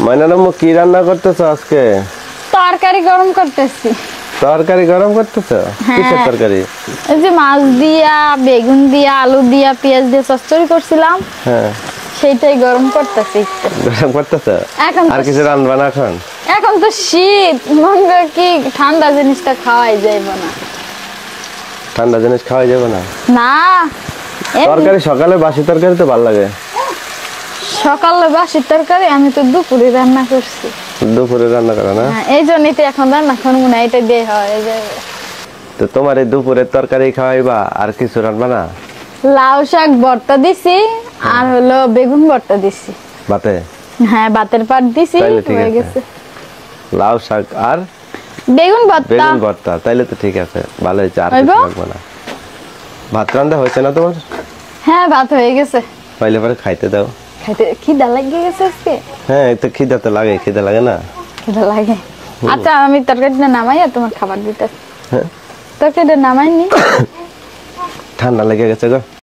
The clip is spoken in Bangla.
মাইনারাম্মু কি রান্না করতেছো আজকে? তরকারি গরম করতেছি। তরকারি গরম করতেছো? কিসের তরকারি? এই যে মাছ দিয়া, বেগুন দিয়া, আলু দিয়া, পেঁয়াজ দিয়ে চচ্চড়ি করছিলাম। হ্যাঁ, সেইটাই গরম করতেছি। গরম করতেছো? এখন আর কিছু রান্না না এখন? এখন তো শীত, মন করে কি ঠান্ডা জিনিসটা খাওয়াই যাইব না। ঠান্ডা জিনিস খাওয়া যাবে না? না, তরকারি সকালে বাসি তরকারি তো ভালো লাগে। সকালে বাসি তরকারি আমি তো দুপুরে রান্না করছি। দুপুরে রান্না করে না? এই জন্যই তো এখন রান্না করবো না, এটা দিয়ে হয়। তো তোমার এই দুপুরের তরকারি খাওয়াইবা, আর কিছু রান্না না? লাউ শাক ভর্তা দিছি আর হলো বেগুন ভর্তা দিছি। ভাতে? হ্যাঁ, ভাতের পাট দিছি, হয়ে গেছে। লাউ শাক আর বেগুন ভর্তা। বেগুন ভর্তা, তাইলে তো ঠিক আছে, ভালো হয়েছে। আর কিছু লাগবে না। ভাত রান্না হয়েছে না তোমার? হ্যাঁ, ভাত হয়ে গেছে। পাইলে পরে খাইতে দাও। খাইতে খিদা লাগিয়ে গেছে আজকে। হ্যাঁ, একটু খিদা তো লাগে, খিদা লাগে না? খিদা লাগে। আচ্ছা, আমি তরকারিটা নামাইয়া তোমার খাবার দিতে। হ্যাঁ, তরকারিটা নামাইনি। ঠান্ডা লেগে গেছে গো।